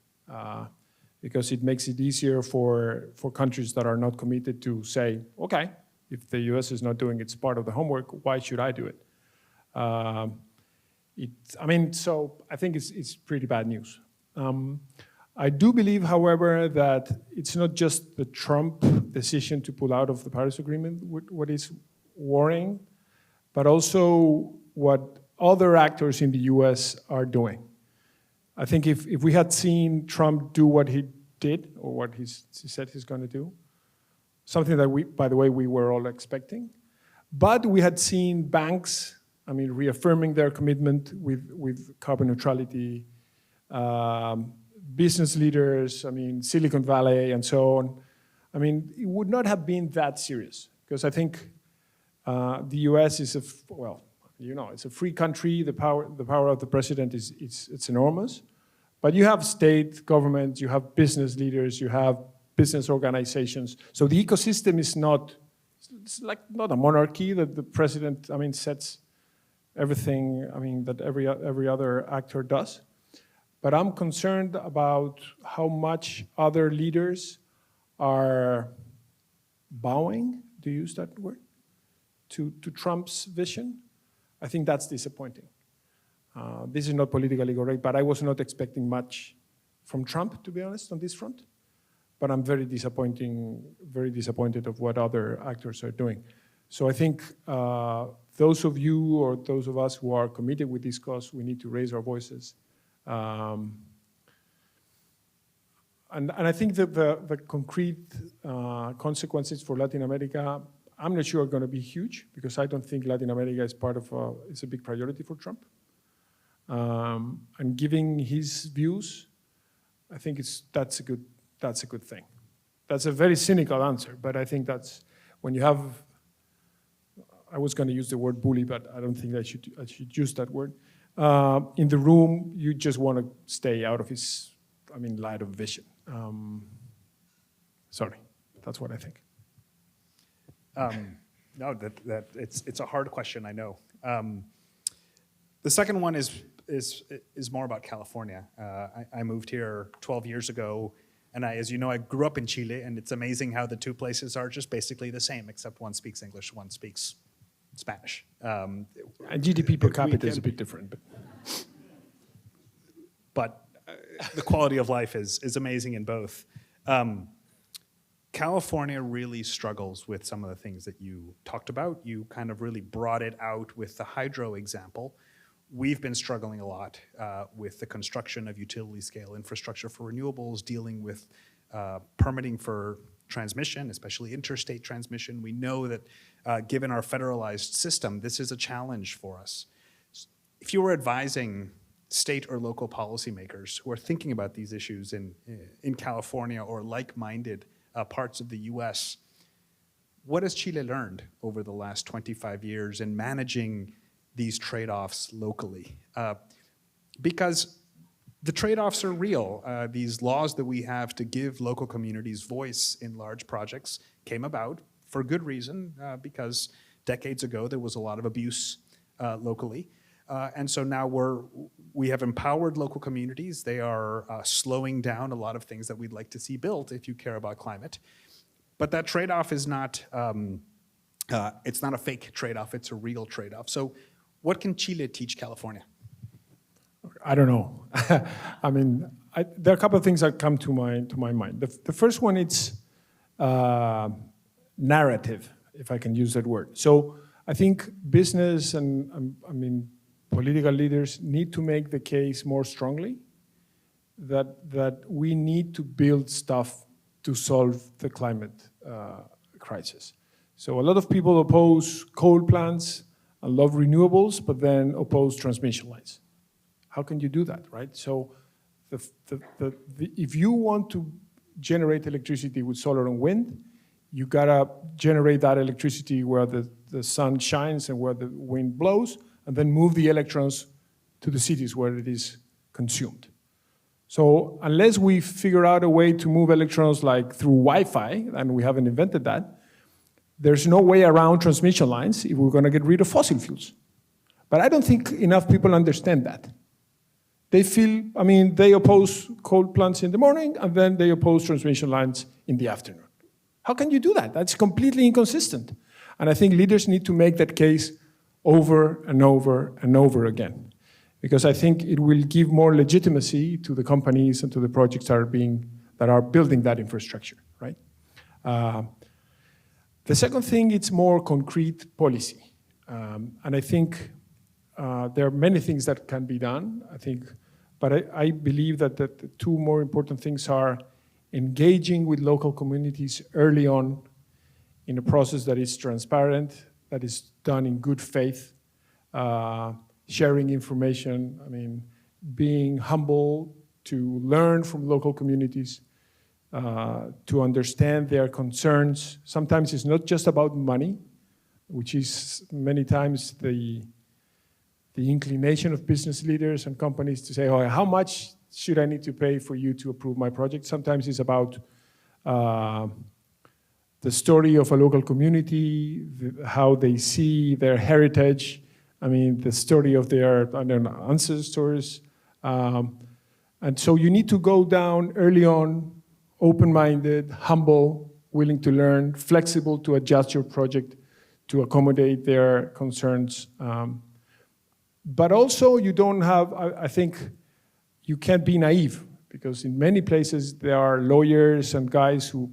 because it makes it easier for countries that are not committed to say, okay, if the US is not doing its part of the homework, why should I do it? So I think it's pretty bad news. I do believe, however, that it's not just the Trump decision to pull out of the Paris Agreement what is worrying, but also what other actors in the US are doing. I think if we had seen Trump do what he did, or what he said he's going to do, something that by the way, we were all expecting, but we had seen banks, reaffirming their commitment with carbon neutrality, business leaders, Silicon Valley and so on. It would not have been that serious, because I think the US is it's a free country. The power of the president it's enormous, but you have state governments, you have business leaders, you have business organizations. So the ecosystem is not a monarchy that the president sets everything that every other actor does. But I'm concerned about how much other leaders are bowing, to use that word, to Trump's vision. I think that's disappointing. This is not politically correct, but I was not expecting much from Trump, to be honest, on this front. But I'm very disappointed of what other actors are doing. So I think those of you or those of us who are committed with this cause, we need to raise our voices. And I think that the concrete consequences for Latin America, I'm not sure are going to be huge, because I don't think Latin America is it's a big priority for Trump. And giving his views, I think that's a good thing. That's a very cynical answer, but I think that's when you have. I was going to use the word bully, but I don't think I should use that word. In the room, you just want to stay out of his, light of vision. Sorry, that's what I think. No, that it's a hard question, I know. The second one is more about California. I moved here 12 years ago, and as you know, I grew up in Chile, and it's amazing how the two places are just basically the same, except one speaks English, one speaks Spanish. And GDP per capita is a bit different. But the quality of life is amazing in both. California really struggles with some of the things that you talked about. You kind of really brought it out with the hydro example. We've been struggling a lot with the construction of utility scale infrastructure for renewables, dealing with permitting for transmission, especially interstate transmission. We know that given our federalized system, this is a challenge for us. If you were advising state or local policymakers who are thinking about these issues in California or like-minded parts of the US, what has Chile learned over the last 25 years in managing these trade-offs locally? Because the trade-offs are real. These laws that we have to give local communities voice in large projects came about for good reason, because decades ago there was a lot of abuse locally. And so now we have empowered local communities. They are slowing down a lot of things that we'd like to see built if you care about climate. But that trade-off is not, it's not a fake trade-off, it's a real trade-off. So What can Chile teach California? I don't know. I mean, there are a couple of things that come to my mind. The first one is narrative, if I can use that word. So I think business and I mean, political leaders need to make the case more strongly that we need to build stuff to solve the climate crisis. So a lot of people oppose coal plants and love renewables, but then oppose transmission lines. How can you do that, right? So if you want to generate electricity with solar and wind, you gotta generate that electricity where the sun shines and where the wind blows, and then move the electrons to the cities where it is consumed. So unless we figure out a way to move electrons like through Wi-Fi, and we haven't invented that, there's no way around transmission lines if we're gonna get rid of fossil fuels. But I don't think enough people understand that. They feel, I mean, they oppose coal plants in the morning and then they oppose transmission lines in the afternoon. How can you do that? That's completely inconsistent. And I think leaders need to make that case over and over and over again, because I think it will give more legitimacy to the companies and to the projects that are building that infrastructure, right? The second thing, it's more concrete policy. And I think there are many things that can be done, I think, but I believe that the two more important things are engaging with local communities early on in a process that is transparent, that is done in good faith, sharing information, I mean, being humble to learn from local communities, to understand their concerns. Sometimes it's not just about money, which is many times the inclination of business leaders and companies to say, oh, how much should I need to pay for you to approve my project? Sometimes it's about the story of a local community, how they see their heritage, I mean, the story of their, I don't know, ancestors. And so you need to go down early on, open-minded, humble, willing to learn, flexible to adjust your project to accommodate their concerns. But also you don't have, I think, you can't be naive, because in many places there are lawyers and guys who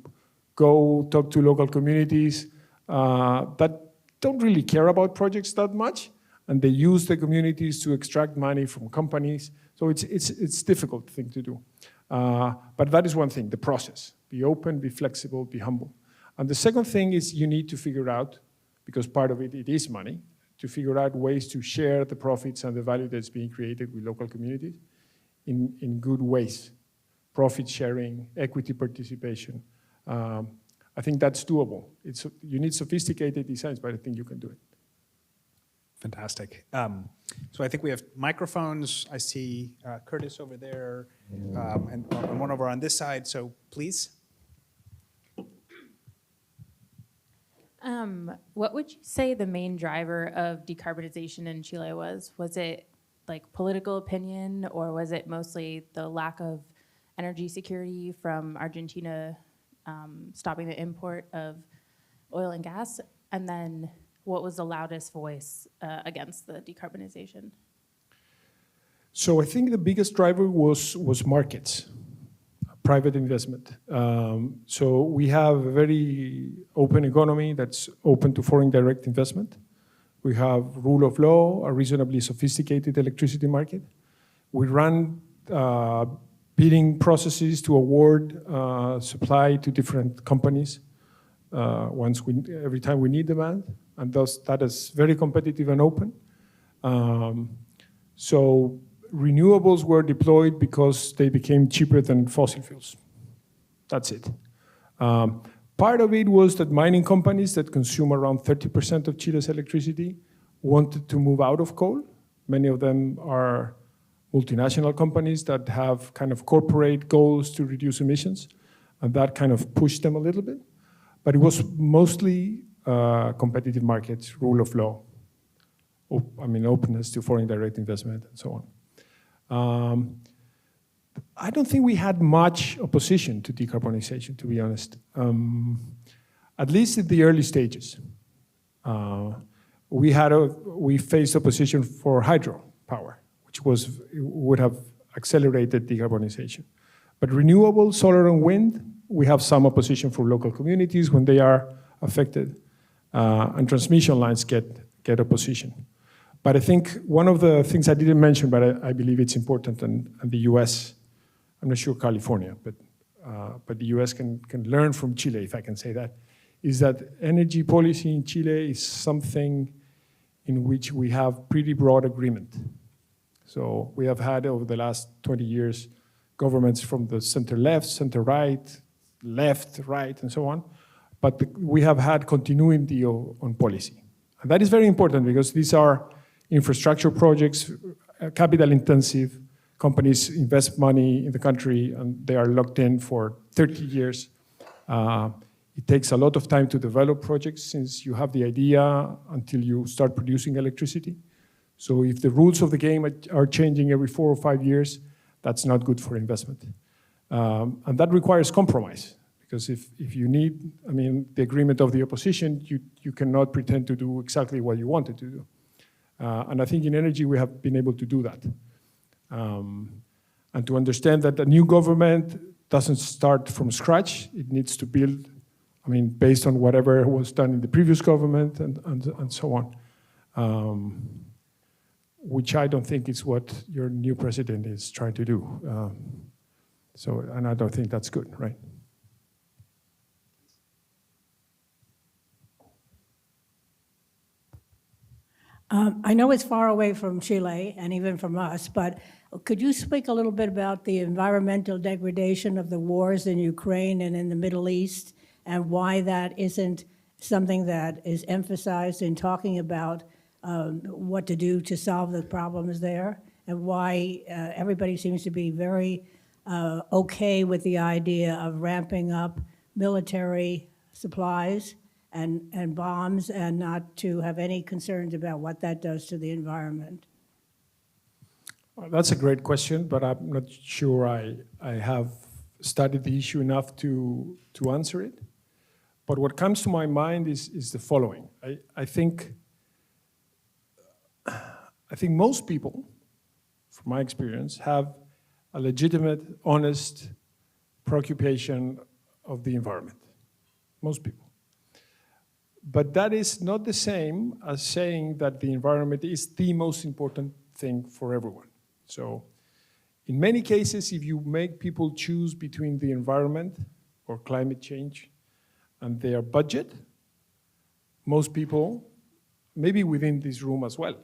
go talk to local communities that don't really care about projects that much, and they use the communities to extract money from companies. So it's a difficult thing to do. But that is one thing, the process. Be open, be flexible, be humble. And the second thing is you need to figure out, because part of it is money, to figure out ways to share the profits and the value that's being created with local communities in good ways. Profit sharing, equity participation. I think that's doable. You need sophisticated designs, but I think you can do it. Fantastic. So I think we have microphones. I see Curtis over there and one over on this side, so please. What would you say the main driver of decarbonization in Chile was? Was it like political opinion, or was it mostly the lack of energy security from Argentina stopping the import of oil and gas? And then what was the loudest voice against the decarbonization? So I think the biggest driver was markets, private investment. So we have a very open economy that's open to foreign direct investment. We have rule of law, a reasonably sophisticated electricity market. We run bidding processes to award supply to different companies every time we need demand, and thus that is very competitive and open. So renewables were deployed because they became cheaper than fossil fuels. That's it. Part of it was that mining companies that consume around 30% of Chile's electricity wanted to move out of coal. Many of them are multinational companies that have kind of corporate goals to reduce emissions, and that kind of pushed them a little bit. But it was mostly competitive markets, rule of law, openness to foreign direct investment, and so on. I don't think we had much opposition to decarbonization, to be honest, at least at the early stages. We we faced opposition for hydropower, which would have accelerated decarbonization. But renewable, solar and wind, we have some opposition for local communities when they are affected, and transmission lines get opposition. But I think one of the things I didn't mention, but I believe it's important, and the US, I'm not sure California, but the US can learn from Chile, if I can say that, is that energy policy in Chile is something in which we have pretty broad agreement. So we have had over the last 20 years governments from the center left, center right, left, right, and so on. But we have had continuity on policy. And that is very important because these are infrastructure projects, capital intensive. Companies invest money in the country and they are locked in for 30 years. It takes a lot of time to develop projects since you have the idea until you start producing electricity. So if the rules of the game are changing every 4 or 5 years, that's not good for investment. And that requires compromise, because if you need, the agreement of the opposition, you cannot pretend to do exactly what you wanted to do. And I think in energy we have been able to do that. And to understand that a new government doesn't start from scratch, it needs to build, based on whatever was done in the previous government and so on. Which I don't think is what your new president is trying to do. And I don't think that's good, right? I know it's far away from Chile and even from us, but could you speak a little bit about the environmental degradation of the wars in Ukraine and in the Middle East, and why that isn't something that is emphasized in talking about what to do to solve the problems there, and why everybody seems to be very okay with the idea of ramping up military supplies and bombs, and not to have any concerns about what that does to the environment? Well, that's a great question, but I'm not sure I have studied the issue enough to answer it. But what comes to my mind is the following. I think most people, from my experience, have a legitimate, honest preoccupation of the environment. Most people. But that is not the same as saying that the environment is the most important thing for everyone. So in many cases, if you make people choose between the environment or climate change and their budget, most people, maybe within this room as well,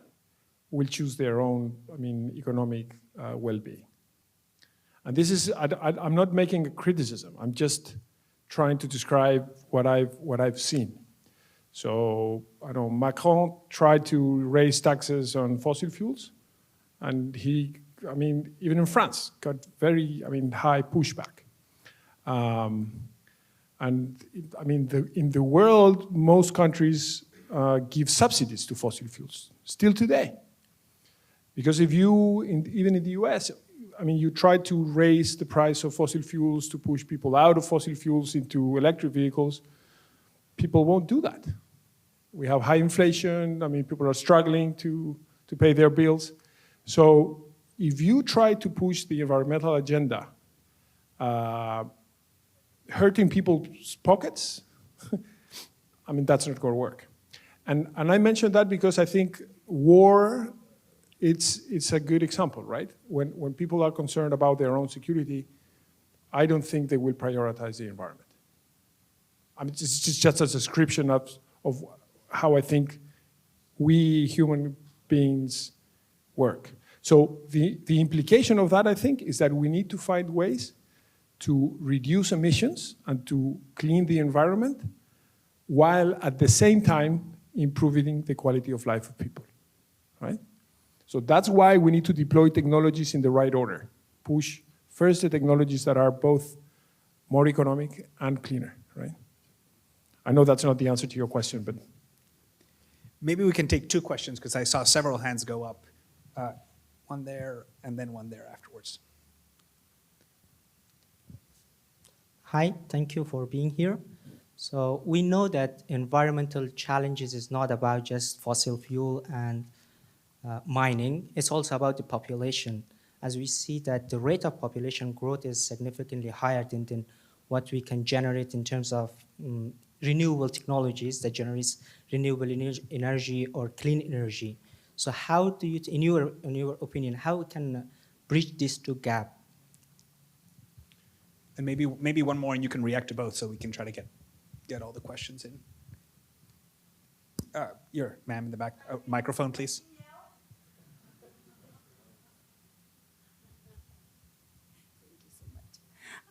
will choose their own, economic well-being. And this is, I'm not making a criticism. I'm just trying to describe what I've seen. So, Macron tried to raise taxes on fossil fuels, and he, even in France, got very, high pushback. In the world, most countries give subsidies to fossil fuels, still today. Because if you, even in the US, you try to raise the price of fossil fuels to push people out of fossil fuels into electric vehicles, people won't do that. We have high inflation, people are struggling to pay their bills. So if you try to push the environmental agenda, hurting people's pockets, that's not going to work. And I mention that because I think war, it's a good example, right? When people are concerned about their own security, I don't think they will prioritize the environment. It's just a description of how I think we human beings work. So the implication of that, I think, is that we need to find ways to reduce emissions and to clean the environment, while at the same time improving the quality of life of people, right? So that's why we need to deploy technologies in the right order. Push first the technologies that are both more economic and cleaner, right? I know that's not the answer to your question, but. Maybe we can take 2 questions, because I saw several hands go up. One there, and then one there afterwards. Hi, thank you for being here. So we know that environmental challenges is not about just fossil fuel and mining. It's also about the population. As we see that the rate of population growth is significantly higher than what we can generate in terms of renewable technologies that generates renewable energy or clean energy. So how do you, in your opinion, how we can bridge these two gaps? And maybe one more, and you can react to both, so we can try to get all the questions in. Ma'am in the back. Oh, microphone, please.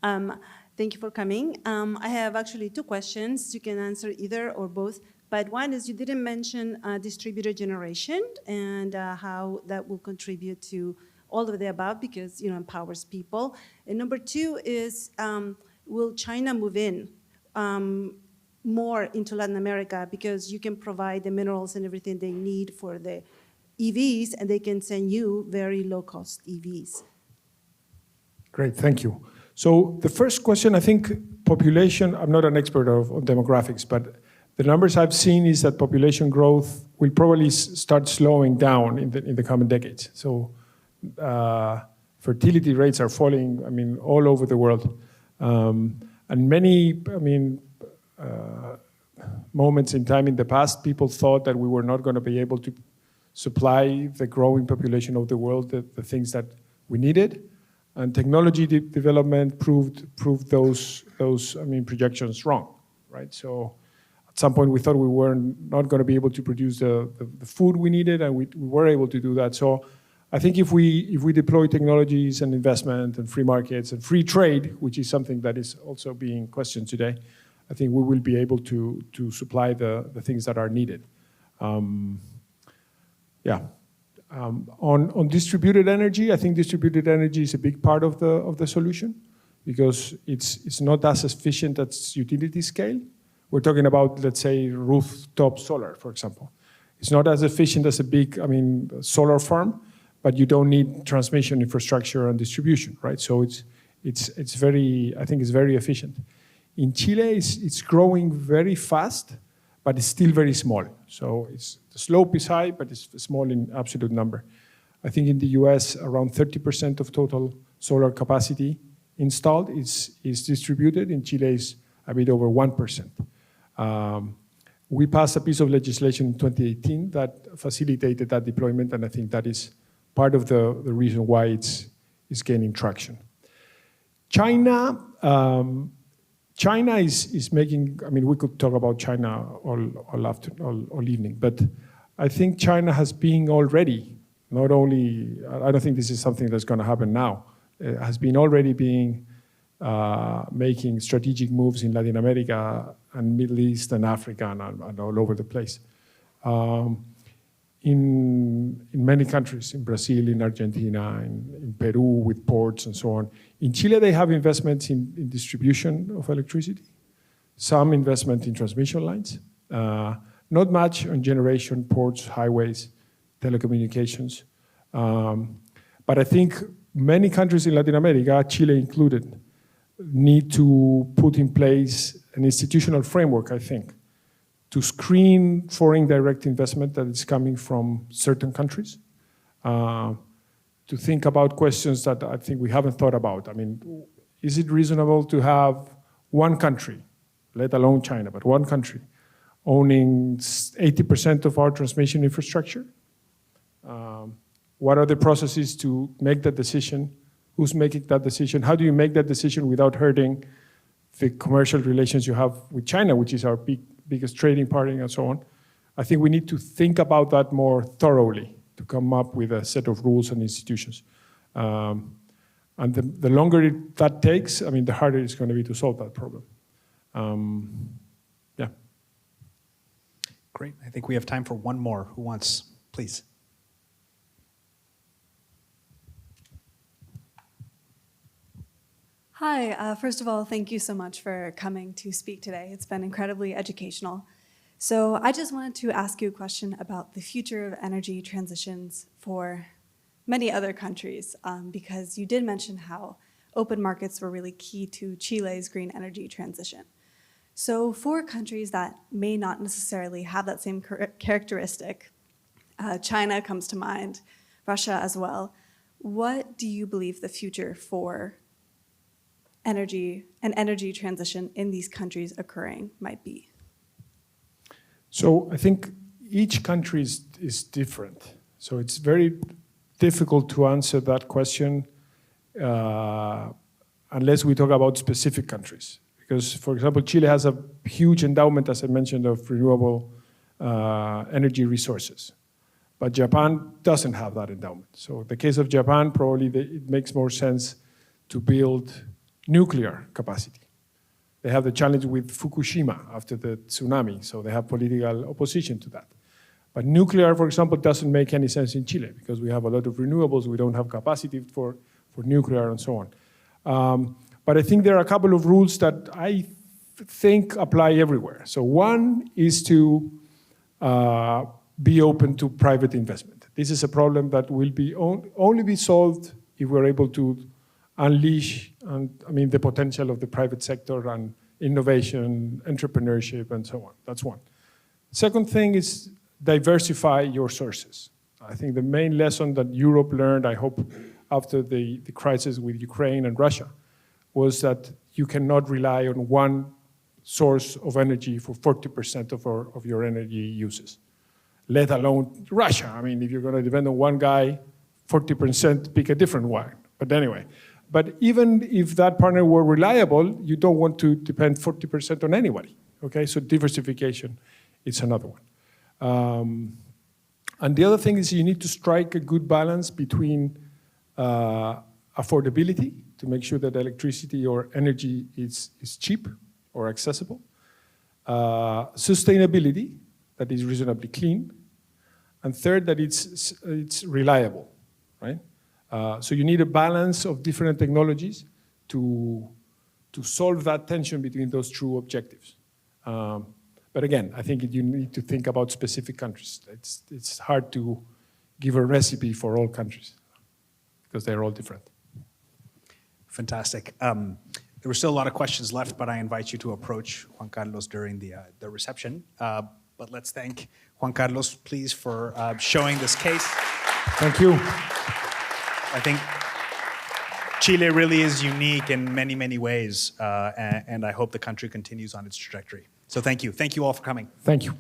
Thank you for coming. I have actually two questions. You can answer either or both. But one is you didn't mention distributed generation and how that will contribute to all of the above because empowers people. And number two is will China move in more into Latin America because you can provide the minerals and everything they need for the EVs and they can send you very low cost EVs. Great, thank you. So the first question, I think population, I'm not an expert on demographics, but the numbers I've seen is that population growth will probably start slowing down in the coming decades. So fertility rates are falling, all over the world. And many, moments in time in the past, people thought that we were not going to be able to supply the growing population of the world the things that we needed. And technology development proved those projections wrong, right? So at some point we thought we were not going to be able to produce the food we needed, and we were able to do that. So I think if we deploy technologies and investment and free markets and free trade, which is something that is also being questioned today, I think we will be able to supply the things that are needed. On distributed energy, I think distributed energy is a big part of the solution because it's not as efficient as utility scale. We're talking about, let's say, rooftop solar, for example. It's not as efficient as a big, solar farm, but you don't need transmission infrastructure and distribution, right? So it's very, I think it's very efficient. In Chile, it's growing very fast, but it's still very small. So the slope is high, but it's small in absolute number. I think in the US, around 30% of total solar capacity installed is distributed. In Chile, it's a bit over 1%. We passed a piece of legislation in 2018 that facilitated that deployment, and I think that is part of the reason why it's gaining traction. China is making, we could talk about China all evening, but I think China has been already, not only, I don't think this is something that's going to happen now, has been already making strategic moves in Latin America and Middle East and Africa and all over the place. In many countries, in Brazil, in Argentina, in Peru with ports and so on. In Chile, they have investments in distribution of electricity, some investment in transmission lines, not much on generation, ports, highways, telecommunications. But I think many countries in Latin America, Chile included, need to put in place an institutional framework, I think, to screen foreign direct investment that is coming from certain countries, to think about questions that I think we haven't thought about. Is it reasonable to have one country, let alone China, but one country, owning 80% of our transmission infrastructure? What are the processes to make that decision? Who's making that decision? How do you make that decision without hurting the commercial relations you have with China, which is our biggest trading partner and so on? I think we need to think about that more thoroughly to come up with a set of rules and institutions. And the longer that takes, the harder it's going to be to solve that problem. Great. I think we have time for one more. Who wants? Please. Hi, first of all, thank you so much for coming to speak today. It's been incredibly educational. So I just wanted to ask you a question about the future of energy transitions for many other countries, because you did mention how open markets were really key to Chile's green energy transition. So for countries that may not necessarily have that same characteristic, China comes to mind, Russia as well, what do you believe the future for energy and energy transition in these countries occurring might be? So I think each country is different. So it's very difficult to answer that question unless we talk about specific countries. Because, for example, Chile has a huge endowment, as I mentioned, of renewable energy resources. But Japan doesn't have that endowment. So in the case of Japan, probably it makes more sense to build nuclear capacity. They have the challenge with Fukushima after the tsunami, so they have political opposition to that. But nuclear, for example, doesn't make any sense in Chile because we have a lot of renewables, we don't have capacity for nuclear and so on. But I think there are a couple of rules that I think apply everywhere. So one is to be open to private investment. This is a problem that will be only be solved if we're able to unleash the potential of the private sector and innovation, entrepreneurship, and so on. That's one. Second thing is diversify your sources. I think the main lesson that Europe learned, I hope, after the crisis with Ukraine and Russia, was that you cannot rely on one source of energy for 40% of your energy uses, let alone Russia. I mean, if you're going to depend on one guy, 40%, pick a different one. But anyway, but even if that partner were reliable, you don't want to depend 40% on anybody, okay? So diversification is another one. And the other thing is you need to strike a good balance between affordability, to make sure that electricity or energy is cheap or accessible, sustainability, that is reasonably clean, and third, that it's reliable, right? So you need a balance of different technologies to solve that tension between those two objectives. But again, I think you need to think about specific countries. It's hard to give a recipe for all countries because they're all different. Fantastic. There were still a lot of questions left, but I invite you to approach Juan Carlos during the reception. But let's thank Juan Carlos, please, for showing this case. Thank you. I think Chile really is unique in many, many ways, and I hope the country continues on its trajectory. So thank you. Thank you all for coming. Thank you.